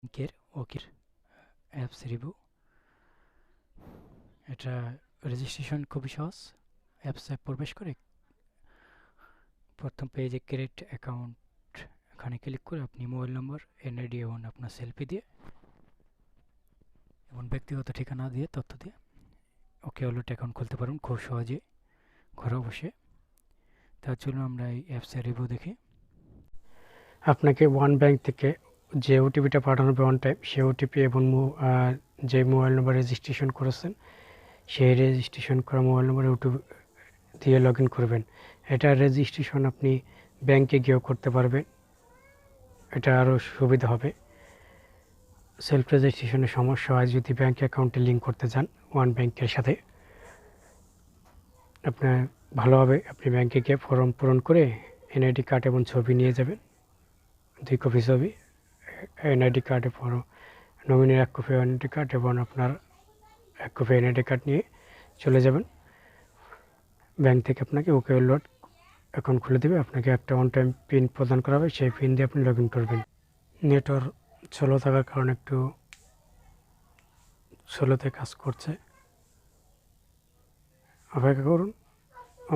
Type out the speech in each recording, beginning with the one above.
ব্যাংকের ওকে apps review. এটা registration খুবই সহজ। অ্যাপসে প্রবেশ করে প্রথম পেজে ক্রিয়েট অ্যাকাউন্ট এখানে ক্লিক করে আপনি মোবাইল নম্বর, এনআইডি এবং আপনার সেলফি দিয়ে এবং ব্যক্তিগত ঠিকানা দিয়ে তথ্য দিয়ে ওকে ওয়ালেট অ্যাকাউন্ট খুলতে পারবেন খুব সহজে ঘরে বসে। তার জন্য আমরা এই অ্যাপসের রিভিউ দেখি। আপনাকে ওয়ান ব্যাংক থেকে যে ওটিপিটা পাঠানো হবে অন টাইম, সেই ওটিপি এবং যে মোবাইল নম্বর রেজিস্ট্রেশন করেছেন সেই রেজিস্ট্রেশন করা মোবাইল নম্বরে ওটিপি দিয়ে লগ ইন করবেন। এটা রেজিস্ট্রেশন আপনি ব্যাংকে গিয়েও করতে পারবেন, এটা আরও সুবিধা হবে। সেলফ রেজিস্ট্রেশনের সমস্যা হয় যদি ব্যাংক অ্যাকাউন্টে লিঙ্ক করতে চান ওয়ান ব্যাংকের সাথে। আপনার ভালো হবে আপনি ব্যাংকে গিয়ে ফর্ম পূরণ করে এনআইডি কার্ড এবং ছবি নিয়ে যাবেন, 2 কপি ছবি, এনআইডি কার্ডে নমিনির 1 কপি এনআইডি কার্ড এবং আপনার 1 কপি এনআইডি কার্ড নিয়ে চলে যাবেন। ব্যাংক থেকে আপনাকে ওকে ওয়ালেট অ্যাকাউন্ট খুলে দেবে। আপনাকে একটা অন টাইম পিন প্রদান করা হবে, সেই পিন দিয়ে আপনি লগ ইন করবেন। নেটওয়ার্ক স্লো থাকার কারণে একটু স্লোতে কাজ করছে, অপেক্ষা করুন,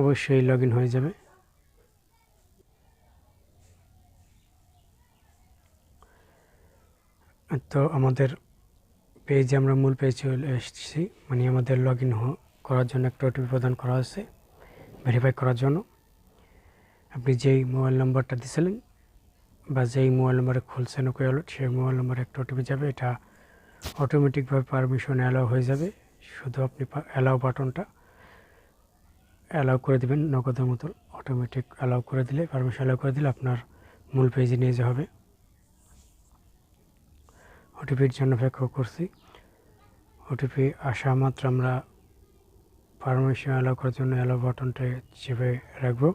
অবশ্যই লগ ইন হয়ে যাবে। তো আমাদের পেজে আমরা মূল পেজে চলে এসেছি, মানে আমাদের লগ ইন করার জন্য একটা ওটিপি প্রদান করা হয়েছে ভেরিফাই করার জন্য। আপনি যেই মোবাইল নম্বরটা দিয়েছিলেন বা যেই মোবাইল নম্বরে খুলছেন ওকে ওয়ালেট, সেই মোবাইল নম্বরে একটা ওটিপি যাবে। এটা অটোমেটিকভাবে পারমিশন অ্যালাউ হয়ে যাবে। শুধু আপনি অ্যালাউ বাটনটা অ্যালাউ করে দেবেন নগদের মতো। অটোমেটিক অ্যালাউ করে দিলে, পারমিশন অ্যালাউ করে দিলে আপনার মূল পেজে নিয়ে যাওয়া হবে। ওটিপির জন্য অপেক্ষা করছি। ওটিপি আসা মাত্র আমরা পারমিশন অ্যালাউ করার জন্য অ্যালাউ বাটনটা চেপে রাখবো,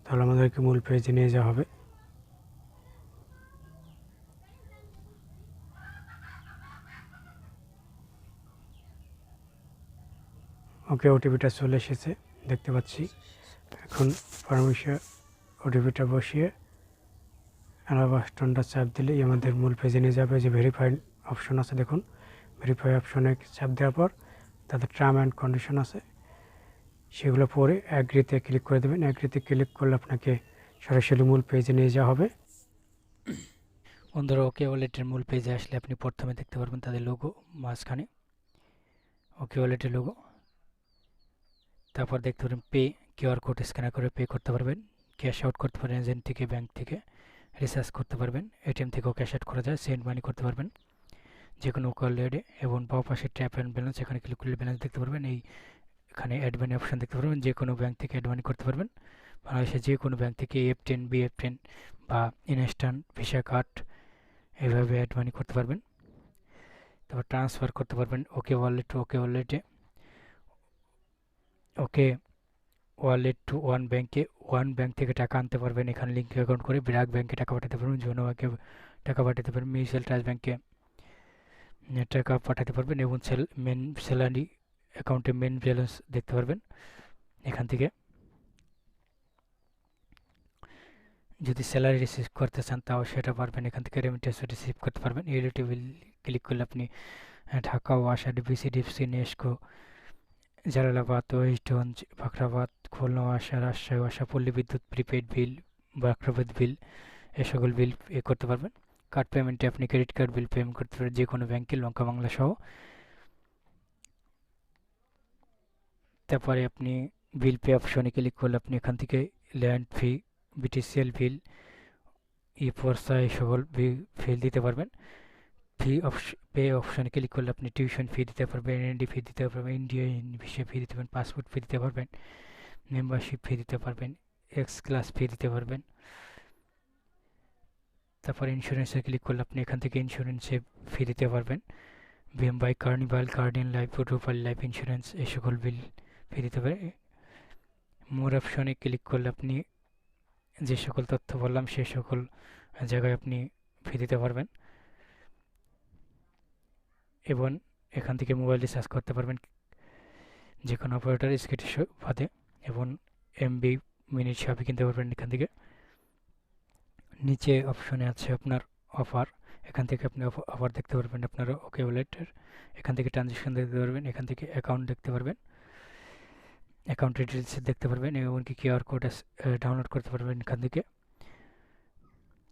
তাহলে আমাদেরকে মূল পেজে নিয়ে যাওয়া হবে। ওকে ওটিপিটা চলে এসেছে দেখতে পাচ্ছি। এখন পারমিশন ওটিপিটা বসিয়ে অ্যালাউ বাটনটা চাপ দিলেই আমাদের মূল পেজে নিয়ে যাবে। যে ভেরিফাইড অপশন আছে দেখুন, ভেরিফাই অপশনে চাপ দেওয়ার পর তাদের টার্ম অ্যান্ড কন্ডিশন আছে, সেগুলো পরে অ্যাগ্রিতে ক্লিক করে দেবেন। অ্যাগ্রিতে ক্লিক করলে আপনাকে সরাসরি মূল পেজে নিয়ে যাওয়া হবে। বন্ধুরা, ওকে ওয়ালেটের মূল পেজে আসলে আপনি প্রথমে দেখতে পারবেন তাদের লোগো মাঝখানে, ওকে ওয়ালেটের লোগো। তারপর দেখতে পারবেন পে, কিউআর কোড স্ক্যানার করে পে করতে পারবেন, ক্যাশ আউট করতে পারেন এজেন্ট থেকে, ব্যাংক থেকে রিচার্জ করতে পারবেন, এটিএম থেকেও ক্যাশ আউট করা যায়, সেন্ড মানি করতে পারবেন যে কোনো ওয়ালেটে। এবং বাম পাশে ট্যাপ অ্যান্ড ব্যালেন্স, এখানে ক্লিক করলে ব্যালেন্স দেখতে পারবেন। এখানে অ্যাড মানি অপশন দেখতে পারবেন, যে কোনো ব্যাংক থেকে অ্যাড মানি করতে পারবেন। বাংলাদেশে যে কোনো ব্যাংক থেকে F10, BF10 বা ইনস্ট্যান্ট ভিসা কার্ড এইভাবে অ্যাড মানি করতে পারবেন। তারপর ট্রান্সফার করতে পারবেন ওকে ওয়ালেট টু ওকে ওয়ালেটে, ওকে ওয়ালেট টু ওয়ান ব্যাংকে, ওয়ান ব্যাংক থেকে টাকা আনতে পারবেন। এখানে লিঙ্ক অ্যাকাউন্ট করে ব্র্যাক ব্যাংকে টাকা পাঠাতে পারবেন, জোনো ব্যাংকে টাকা পাঠাতে পারবেন, মিউচুয়াল ট্রাস্ট ব্যাংকে টাকা পাঠাতে পারবেন এবং মেন স্যালারি অ্যাকাউন্টে মেন ব্যালেন্স দেখতে পারবেন এখান থেকে। যদি স্যালারি রিসিভ করতে চান তাও সেটা পারবেন এখান থেকে, রেমিটেন্স রিসিভ করতে পারবেন। ইউটিলিটি ক্লিক করলে আপনি ঢাকা, ওয়াসা, DBC, deep sea, NESCO, Jalalabad, ওয়েস্টগঞ্জ, ফাখরাবাদ, Khulna, ওয়াসা, রাজশাহী ওয়াসা, পল্লী বিদ্যুৎ, প্রিপেড বিল, বাখরাবাদ বিল, এ সকল বিল পে করতে পারবেন। কার্ড পেমেন্টে আপনি ক্রেডিট কার্ড বিল পেমেন্ট করতে পারবেন যে কোনো ব্যাংকে, লঙ্কা বাংলা সহ। তারপরে আপনি বিল পে অপশনে ক্লিক করলে আপনি এখান থেকে ল্যান্ড ফি, বিটিসিএল বিল, ই ফোর্সা এই সকল ফি দিতে পারবেন। পে অপশনে ক্লিক করলে আপনি টিউশন ফি দিতে পারবেন, এনডি ফি দিতে পারবেন, ইন্ডিয়া ভিসা ফি দিতে পারবেন, পাসপোর্ট ফি দিতে পারবেন, মেম্বারশিপ ফি দিতে পারবেন, এক্স ক্লাস ফি দিতে পারবেন। তারপর ইন্স্যুরেন্সে ক্লিক করলে আপনি এখান থেকে ইন্স্যুরেন্সে ফি দিতে পারবেন। বিএমবাই, carnival, guardian life, Rupali life insurance এই সকল বিল ফি দিতে পারে। মোর অপশনে ক্লিক করলে আপনি যে সকল তথ্য বললাম সেই সকল জায়গায় আপনি ফি দিতে পারবেন এবং এখান থেকে মোবাইল রিচার্জ করতে পারবেন যে কোনো অপারেটর স্কেটিশ বাদে, এবং এমবি মিনিট হিসাবে কিনতে পারবেন এখান থেকে। নিচে অপশনে আছে আপনার অফার, এখান থেকে আপনি অফার দেখতে পারবেন আপনার ওকে ওয়ালেটের, এখান থেকে ট্রানজ্যাকশন দেখতে পারবেন, এখান থেকে অ্যাকাউন্ট দেখতে পারবেন, অ্যাকাউন্ট ডিটেলস দেখতে পারবেন, এমনকি কিউআর কোড ডাউনলোড করতে পারবেন। এখান থেকে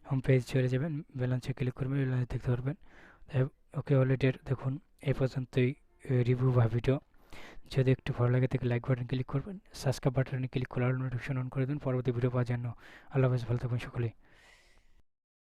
হোম পেজ চলে যাবেন, ব্যালেন্সে ক্লিক করবেন, ব্যালেন্স দেখতে পারবেন। ওকে ওয়ালেটের দেখুন এই পর্যন্তই রিভিউ বা ভিডিও। যদি একটু ভালো লাগে তাহলে লাইক বাটন ক্লিক করবেন, সাবস্ক্রাইব বাটনে ক্লিক করে নোটিফিকেশন অন করে দিন পরবর্তী ভিডিও পাওয়ার জন্য। আল্লাহ হাফেজ, ভালো থাকবেন সকলেই।